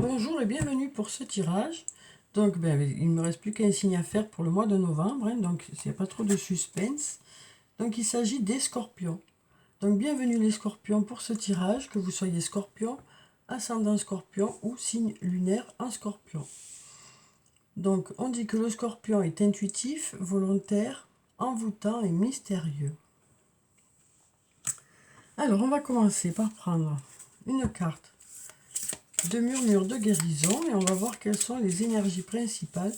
Bonjour et bienvenue pour ce tirage. Donc il ne me reste plus qu'un signe à faire pour le mois de novembre, donc il n'y a pas trop de suspense. Donc il s'agit des scorpions. Donc bienvenue les scorpions pour ce tirage, que vous soyez scorpion, ascendant scorpion ou signe lunaire en scorpion. Donc on dit que le scorpion est intuitif, volontaire, envoûtant et mystérieux. Alors on va commencer par prendre une carte de murmure de guérison et on va voir quelles sont les énergies principales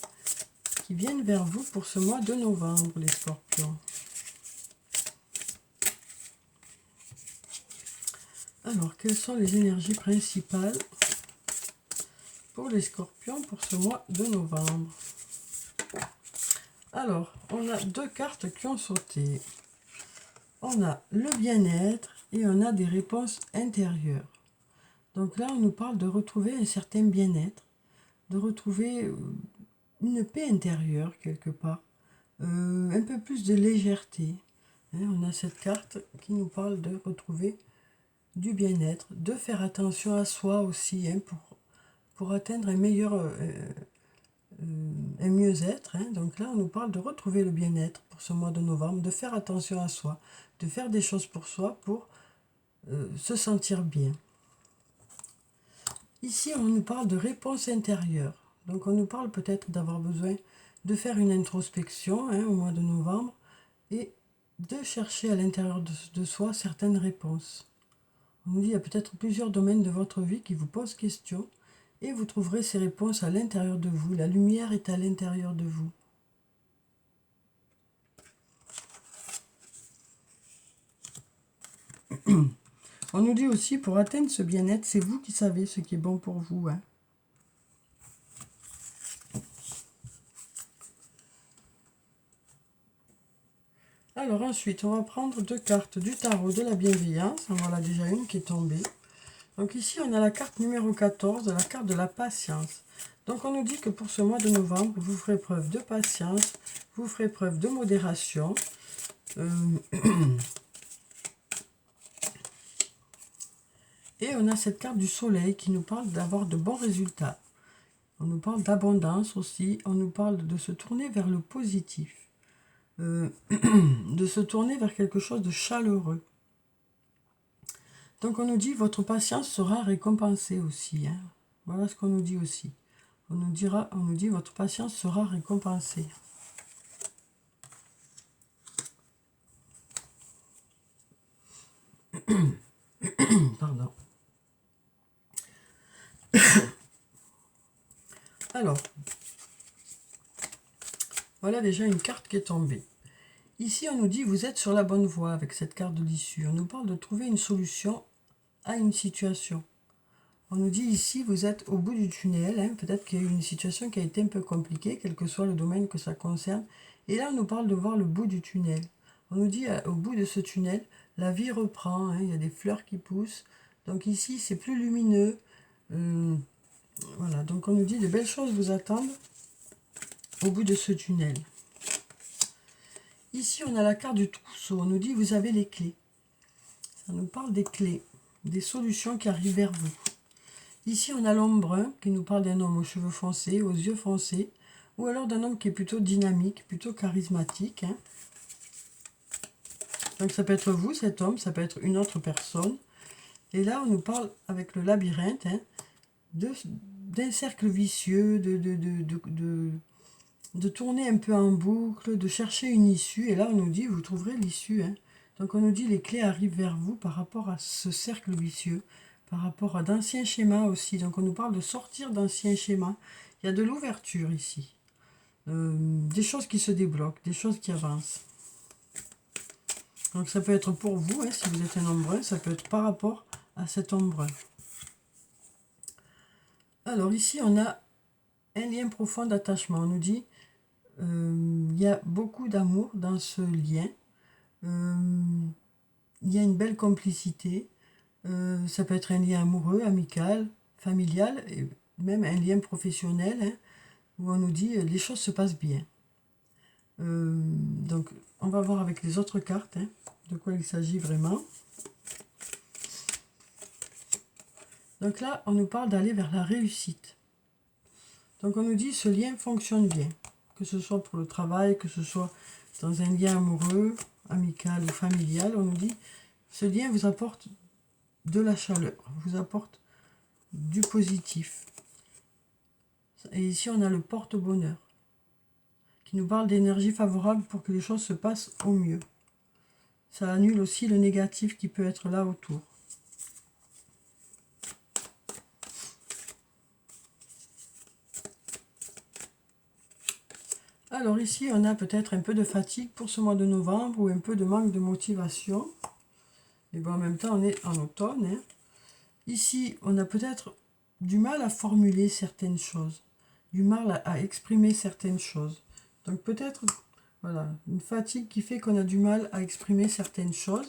qui viennent vers vous pour ce mois de novembre, les scorpions. Alors, quelles sont les énergies principales pour les scorpions pour ce mois de novembre? Alors, on a deux cartes qui ont sauté. On a le bien-être et on a des réponses intérieures. Donc là, on nous parle de retrouver un certain bien-être, de retrouver une paix intérieure quelque part, un peu plus de légèreté. On a cette carte qui nous parle de retrouver du bien-être, de faire attention à soi aussi, pour atteindre un meilleur, un mieux-être. Donc là, on nous parle de retrouver le bien-être pour ce mois de novembre, de faire attention à soi, de faire des choses pour soi pour se sentir bien. Ici, on nous parle de réponse intérieure. Donc on nous parle peut-être d'avoir besoin de faire une introspection au mois de novembre et de chercher à l'intérieur de soi certaines réponses. On nous dit qu'il y a peut-être plusieurs domaines de votre vie qui vous posent question et vous trouverez ces réponses à l'intérieur de vous. La lumière est à l'intérieur de vous. On nous dit aussi, pour atteindre ce bien-être, c'est vous qui savez ce qui est bon pour vous. Alors ensuite, on va prendre deux cartes du tarot de la bienveillance. En voilà déjà une qui est tombée. Donc ici, on a la carte numéro 14, la carte de la patience. Donc on nous dit que pour ce mois de novembre, vous ferez preuve de patience, vous ferez preuve de modération. Et on a cette carte du soleil qui nous parle d'avoir de bons résultats. On nous parle d'abondance aussi, on nous parle de se tourner vers le positif. De se tourner vers quelque chose de chaleureux. Donc on nous dit votre patience sera récompensée aussi. Voilà ce qu'on nous dit aussi. On nous dit votre patience sera récompensée. Pardon. Alors, voilà déjà une carte qui est tombée. Ici, on nous dit vous êtes sur la bonne voie avec cette carte de l'issue. On nous parle de trouver une solution à une situation. On nous dit ici, vous êtes au bout du tunnel. Peut-être qu'il y a eu une situation qui a été un peu compliquée, quel que soit le domaine que ça concerne. Et là, on nous parle de voir le bout du tunnel. On nous dit, au bout de ce tunnel, la vie reprend. Il y a des fleurs qui poussent. Donc ici, c'est plus lumineux. Voilà, donc on nous dit de belles choses vous attendent au bout de ce tunnel. Ici, on a la carte du trousseau. On nous dit, vous avez les clés. Ça nous parle des clés, des solutions qui arrivent vers vous. Ici, on a l'homme brun qui nous parle d'un homme aux cheveux foncés, aux yeux foncés, ou alors d'un homme qui est plutôt dynamique, plutôt charismatique. Donc ça peut être vous, cet homme, ça peut être une autre personne. Et là, on nous parle avec le labyrinthe d'un cercle vicieux, de tourner un peu en boucle, de chercher une issue. Et là, on nous dit, vous trouverez l'issue. Donc on nous dit, les clés arrivent vers vous par rapport à ce cercle vicieux, par rapport à d'anciens schémas aussi. Donc on nous parle de sortir d'anciens schémas. Il y a de l'ouverture ici. Des choses qui se débloquent, des choses qui avancent. Donc ça peut être pour vous, si vous êtes un homme brun, ça peut être par rapport à cet homme brun. Alors ici, on a un lien profond d'attachement. On nous dit, il y a beaucoup d'amour dans ce lien. Il y a une belle complicité. Ça peut être un lien amoureux, amical, familial, et même un lien professionnel, où on nous dit les choses se passent bien. Donc, on va voir avec les autres cartes de quoi il s'agit vraiment. Donc là, on nous parle d'aller vers la réussite. Donc on nous dit ce lien fonctionne bien. Que ce soit pour le travail, que ce soit dans un lien amoureux, amical ou familial, on nous dit ce lien vous apporte de la chaleur, vous apporte du positif. Et ici, on a le porte-bonheur qui nous parle d'énergie favorable pour que les choses se passent au mieux. Ça annule aussi le négatif qui peut être là autour. Alors ici, on a peut-être un peu de fatigue pour ce mois de novembre ou un peu de manque de motivation. Et bon, en même temps, on est en automne. Hein. Ici, on a peut-être du mal à formuler certaines choses, du mal à exprimer certaines choses. Donc peut-être, voilà, une fatigue qui fait qu'on a du mal à exprimer certaines choses.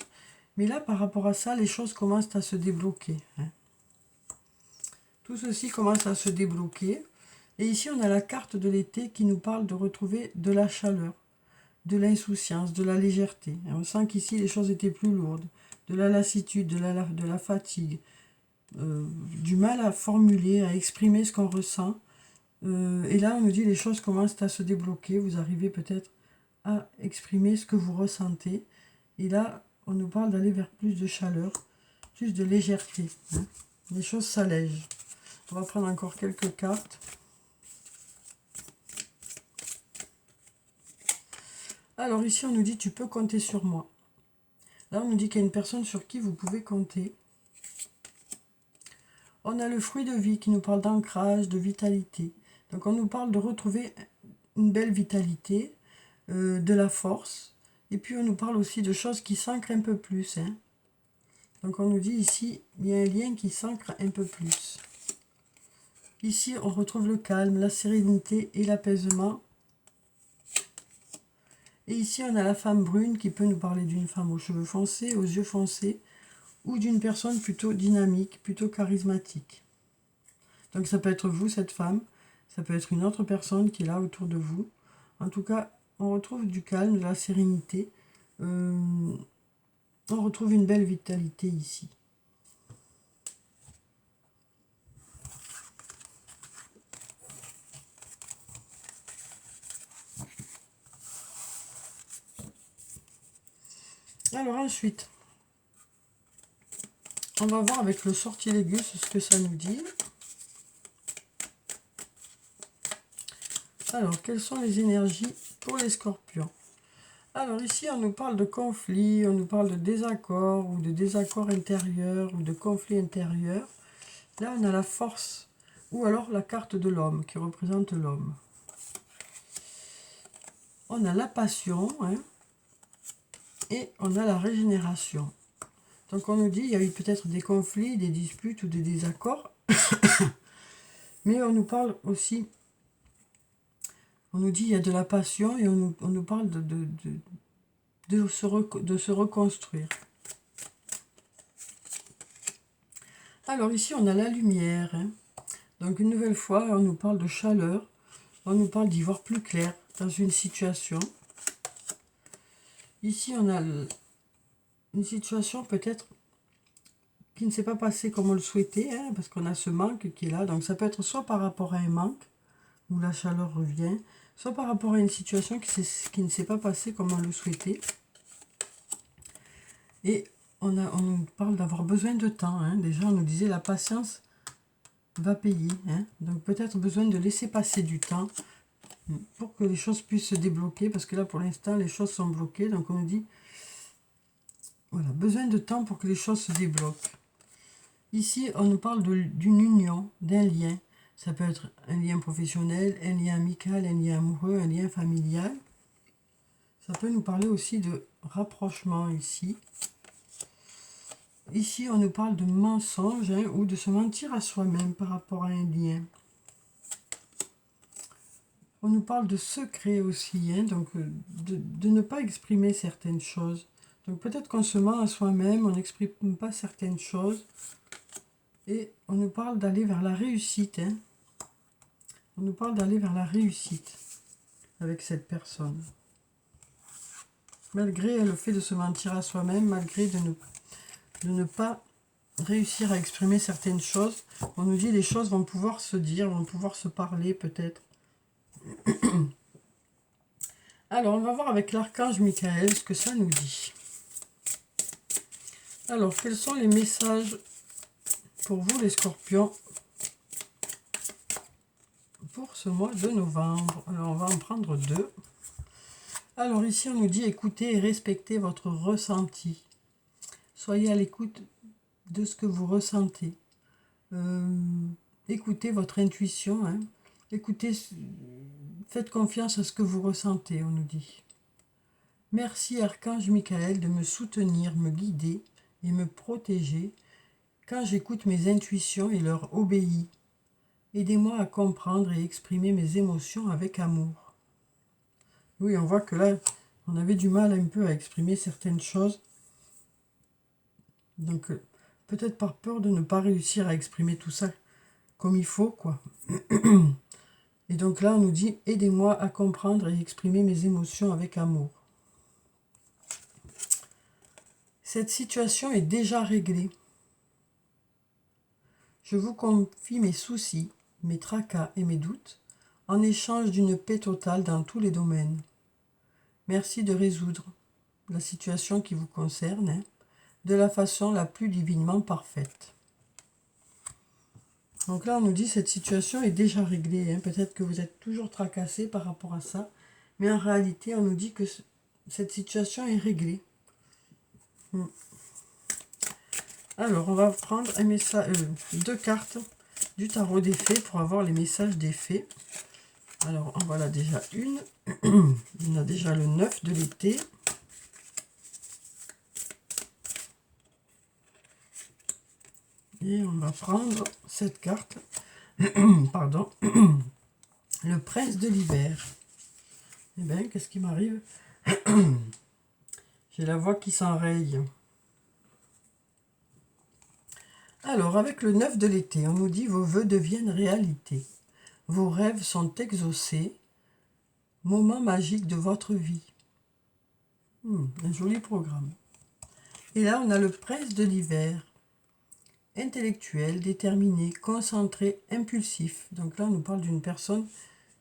Mais là, par rapport à ça, les choses commencent à se débloquer. Hein. Tout ceci commence à se débloquer. Et ici, on a la carte de l'été qui nous parle de retrouver de la chaleur, de l'insouciance, de la légèreté. Et on sent qu'ici, les choses étaient plus lourdes. De la lassitude, de la fatigue, du mal à formuler, à exprimer ce qu'on ressent. Et là, on nous dit les choses commencent à se débloquer. Vous arrivez peut-être à exprimer ce que vous ressentez. Et là, on nous parle d'aller vers plus de chaleur, plus de légèreté. Hein. Les choses s'allègent. On va prendre encore quelques cartes. Alors ici, on nous dit « tu peux compter sur moi ». Là, on nous dit qu'il y a une personne sur qui vous pouvez compter. On a le fruit de vie qui nous parle d'ancrage, de vitalité. Donc on nous parle de retrouver une belle vitalité, de la force. Et puis on nous parle aussi de choses qui s'ancrent un peu plus. Hein. Donc on nous dit ici, il y a un lien qui s'ancre un peu plus. Ici, on retrouve le calme, la sérénité et l'apaisement. Et ici, on a la femme brune qui peut nous parler d'une femme aux cheveux foncés, aux yeux foncés, ou d'une personne plutôt dynamique, plutôt charismatique. Donc ça peut être vous, cette femme, ça peut être une autre personne qui est là autour de vous. En tout cas, on retrouve du calme, de la sérénité. On retrouve une belle vitalité ici. Alors ensuite, on va voir avec le sortilègue ce que ça nous dit. Alors, quelles sont les énergies pour les scorpions? Alors ici, on nous parle de conflit, on nous parle de désaccord ou de désaccord intérieur ou de conflit intérieur. Là, on a la force ou alors la carte de l'homme qui représente l'homme. On a la passion hein, et on a la régénération. Donc on nous dit, il y a eu peut-être des conflits, des disputes ou des désaccords. Mais on nous parle aussi, on nous dit il y a de la passion et on nous parle de se reconstruire. Alors ici on a la lumière. Hein. Donc une nouvelle fois on nous parle de chaleur, on nous parle d'y voir plus clair dans une situation. Ici on a une situation peut-être qui ne s'est pas passée comme on le souhaitait, hein, parce qu'on a ce manque qui est là. Donc ça peut être soit par rapport à un manque, où la chaleur revient, soit par rapport à une situation qui ne s'est pas passée comme on le souhaitait. Et on nous parle d'avoir besoin de temps. Hein. Déjà, on nous disait la patience va payer. Hein. Donc peut-être besoin de laisser passer du temps pour que les choses puissent se débloquer. Parce que là, pour l'instant, les choses sont bloquées. Donc on nous dit, voilà, besoin de temps pour que les choses se débloquent. Ici, on nous parle d'une union, d'un lien. Ça peut être un lien professionnel, un lien amical, un lien amoureux, un lien familial. Ça peut nous parler aussi de rapprochement ici. Ici, on nous parle de mensonge hein, ou de se mentir à soi-même par rapport à un lien. On nous parle de secret aussi, hein, donc de ne pas exprimer certaines choses. Donc peut-être qu'on se ment à soi-même, on n'exprime pas certaines choses. Et on nous parle d'aller vers la réussite. Hein. On nous parle d'aller vers la réussite avec cette personne. Malgré le fait de se mentir à soi-même, malgré de ne pas réussir à exprimer certaines choses. On nous dit les choses vont pouvoir se dire, vont pouvoir se parler peut-être. Alors, on va voir avec l'archange Michael ce que ça nous dit. Alors, quels sont les messages pour vous les scorpions pour ce mois de novembre? Alors, on va en prendre deux. Alors, ici, on nous dit écoutez et respectez votre ressenti. Soyez à l'écoute de ce que vous ressentez. Écoutez votre intuition. Hein. Écoutez, faites confiance à ce que vous ressentez, on nous dit. Merci, Archange Michael, de me soutenir, me guider et me protéger quand j'écoute mes intuitions et leur obéis. Aidez-moi à comprendre et exprimer mes émotions avec amour. Oui, on voit que là, on avait du mal un peu à exprimer certaines choses. Donc, peut-être par peur de ne pas réussir à exprimer tout ça comme il faut, quoi. Et donc là, on nous dit, aidez-moi à comprendre et exprimer mes émotions avec amour. Cette situation est déjà réglée. Je vous confie mes soucis, mes tracas et mes doutes, en échange d'une paix totale dans tous les domaines. Merci de résoudre la situation qui vous concerne, hein, de la façon la plus divinement parfaite. Donc là, on nous dit cette situation est déjà réglée. Hein. Peut-être que vous êtes toujours tracassé par rapport à ça. Mais en réalité, on nous dit que cette situation est réglée. Alors, on va prendre un message, deux cartes du tarot des fées pour avoir les messages des fées. Alors, en voilà déjà une. On a déjà le 9 de l'été. Et on va prendre cette carte. Pardon. Le prince de l'hiver. Eh bien, qu'est-ce qui m'arrive? J'ai la voix qui s'enraye. Alors, avec le 9 de l'été, on nous dit vos vœux deviennent réalité. Vos rêves sont exaucés. Moment magique de votre vie. Un joli programme. Et là, on a le prince de l'hiver. Intellectuel, déterminé, concentré, impulsif. Donc là, on nous parle d'une personne.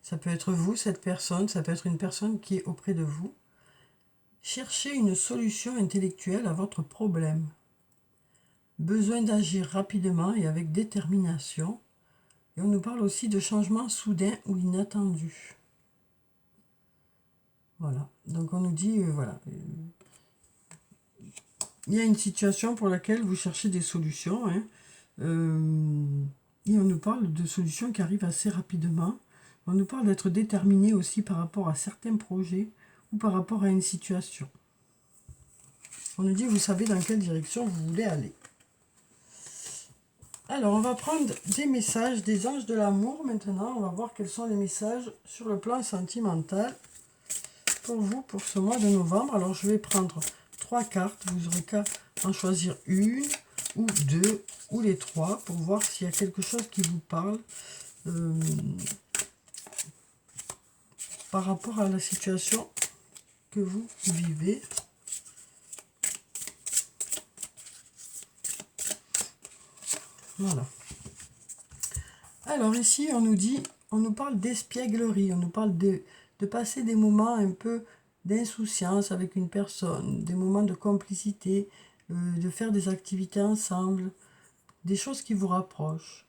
Ça peut être vous, cette personne. Ça peut être une personne qui est auprès de vous. Cherchez une solution intellectuelle à votre problème. Besoin d'agir rapidement et avec détermination. Et on nous parle aussi de changements soudains ou inattendus. Voilà. Donc on nous dit, voilà. Il y a une situation pour laquelle vous cherchez des solutions. Hein. Et on nous parle de solutions qui arrivent assez rapidement. On nous parle d'être déterminé aussi par rapport à certains projets ou par rapport à une situation. On nous dit, vous savez dans quelle direction vous voulez aller. Alors, on va prendre des messages des anges de l'amour maintenant. On va voir quels sont les messages sur le plan sentimental pour vous pour ce mois de novembre. Alors, je vais prendre 3 cartes. Vous aurez qu'à en choisir une ou deux ou les 3 pour voir s'il y a quelque chose qui vous parle par rapport à la situation que vous vivez. Voilà. Alors ici, on nous dit, on nous parle d'espièglerie, on nous parle de passer des moments un peu d'insouciance avec une personne, des moments de complicité, de faire des activités ensemble, des choses qui vous rapprochent.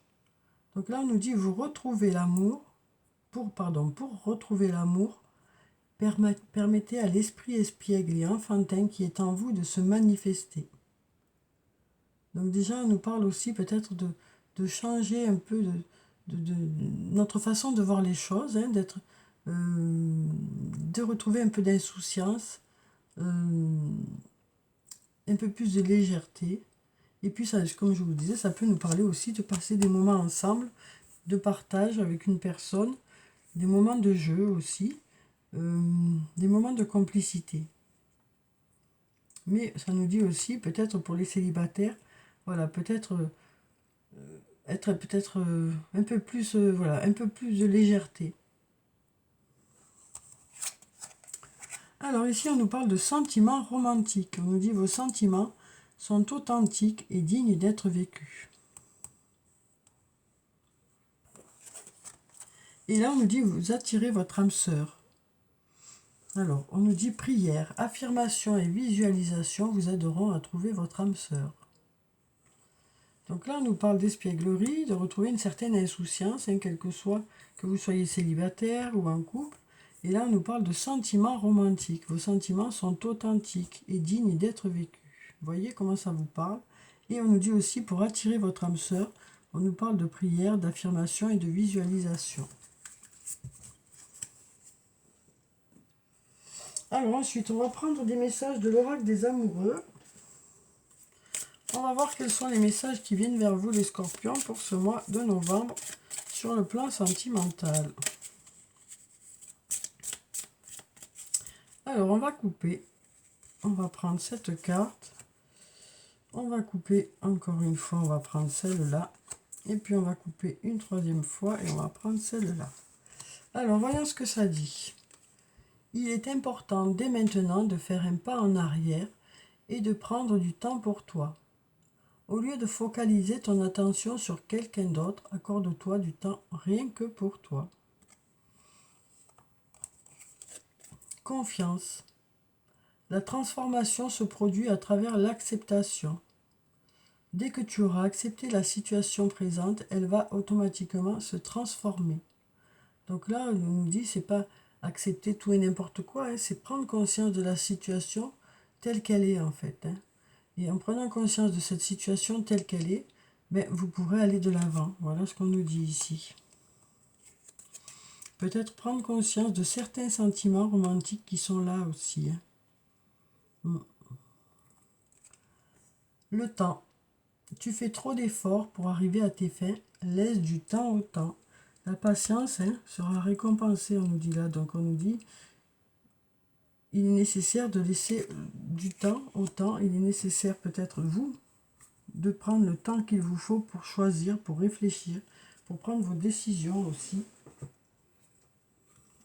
Donc là, on nous dit, vous retrouvez l'amour, pour retrouver l'amour, permettez à l'esprit espiègle et enfantin qui est en vous de se manifester. Donc déjà, on nous parle aussi peut-être de changer un peu de notre façon de voir les choses, hein, de retrouver un peu d'insouciance, un peu plus de légèreté. Et puis, ça, comme je vous disais, ça peut nous parler aussi de passer des moments ensemble, de partage avec une personne, des moments de jeu aussi, des moments de complicité. Mais ça nous dit aussi, peut-être pour les célibataires, voilà, peut-être être peut-être un peu plus, voilà, un peu plus de légèreté. Alors ici, on nous parle de sentiments romantiques. On nous dit vos sentiments sont authentiques et dignes d'être vécues. Et là, on nous dit, vous attirez votre âme sœur. Alors, on nous dit prière, affirmation et visualisation vous aideront à trouver votre âme sœur. Donc là, on nous parle d'espièglerie, de retrouver une certaine insouciance, quel que soit que vous soyez célibataire ou en couple. Et là, on nous parle de sentiments romantiques. Vos sentiments sont authentiques et dignes d'être vécus. Vous voyez comment ça vous parle? Et on nous dit aussi, pour attirer votre âme sœur, on nous parle de prière, d'affirmation et de visualisation. Alors ensuite, on va prendre des messages de l'oracle des amoureux. On va voir quels sont les messages qui viennent vers vous, les scorpions, pour ce mois de novembre, sur le plan sentimental. Alors, on va couper. On va prendre cette carte. On va couper encore une fois, on va prendre celle-là. Et puis, on va couper une troisième fois et on va prendre celle-là. Alors, voyons ce que ça dit. Il est important dès maintenant de faire un pas en arrière et de prendre du temps pour toi. Au lieu de focaliser ton attention sur quelqu'un d'autre, accorde-toi du temps rien que pour toi. Confiance. La transformation se produit à travers l'acceptation. Dès que tu auras accepté la situation présente, elle va automatiquement se transformer. Donc là, on nous dit, c'est pas accepter tout et n'importe quoi, hein, c'est prendre conscience de la situation telle qu'elle est en fait. Hein. Et en prenant conscience de cette situation telle qu'elle est, ben, vous pourrez aller de l'avant. Voilà ce qu'on nous dit ici. Peut-être prendre conscience de certains sentiments romantiques qui sont là aussi. Hein. Le temps. Tu fais trop d'efforts pour arriver à tes fins. Laisse du temps au temps. La patience sera récompensée, on nous dit là. Donc on nous dit, il est nécessaire de laisser du temps au temps. Il est nécessaire peut-être vous de prendre le temps qu'il vous faut pour choisir, pour réfléchir, pour prendre vos décisions aussi.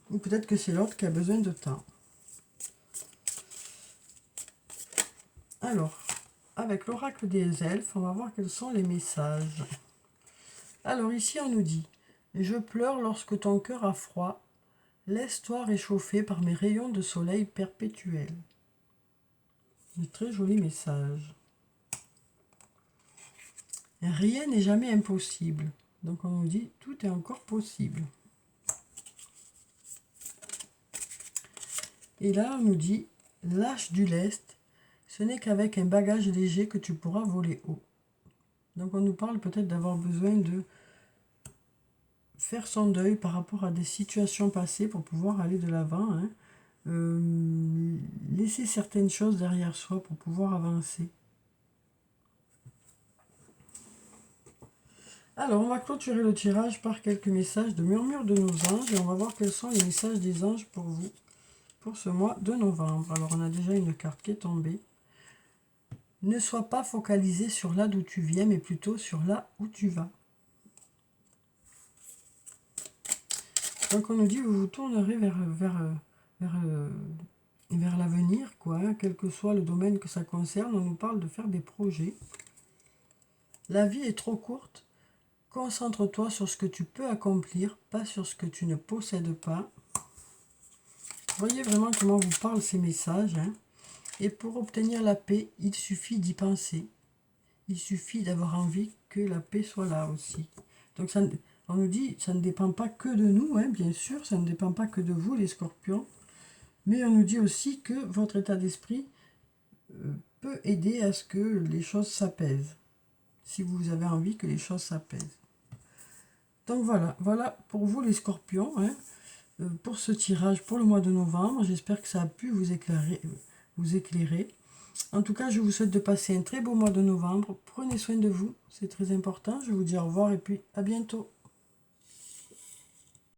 Ou peut-être que c'est l'autre qui a besoin de temps. Alors, avec l'oracle des elfes, on va voir quels sont les messages. Alors ici, on nous dit, je pleure lorsque ton cœur a froid. Laisse-toi réchauffer par mes rayons de soleil perpétuels. Un très joli message. Rien n'est jamais impossible. Donc on nous dit, tout est encore possible. Et là, on nous dit, lâche du lest. Ce n'est qu'avec un bagage léger que tu pourras voler haut. Donc on nous parle peut-être d'avoir besoin de faire son deuil par rapport à des situations passées pour pouvoir aller de l'avant. Hein. Laisser certaines choses derrière soi pour pouvoir avancer. Alors, on va clôturer le tirage par quelques messages de murmure de nos anges et on va voir quels sont les messages des anges pour vous, pour ce mois de novembre. Alors, on a déjà une carte qui est tombée. Ne sois pas focalisé sur là d'où tu viens, mais plutôt sur là où tu vas. Donc, on nous dit que vous vous tournerez vers l'avenir, quoi, hein, quel que soit le domaine que ça concerne. On nous parle de faire des projets. La vie est trop courte. Concentre-toi sur ce que tu peux accomplir, pas sur ce que tu ne possèdes pas. Voyez vraiment comment vous parlent ces messages. Hein. Et pour obtenir la paix, il suffit d'y penser. Il suffit d'avoir envie que la paix soit là aussi. Donc ça, on nous dit, ça ne dépend pas que de nous, hein, bien sûr, ça ne dépend pas que de vous, les scorpions. Mais on nous dit aussi que votre état d'esprit peut aider à ce que les choses s'apaisent. Si vous avez envie que les choses s'apaisent. Donc voilà pour vous les scorpions, hein, pour ce tirage pour le mois de novembre. J'espère que ça a pu vous éclairer. En tout cas, je vous souhaite de passer un très beau mois de novembre. Prenez soin de vous, c'est très important. Je vous dis au revoir et puis à bientôt.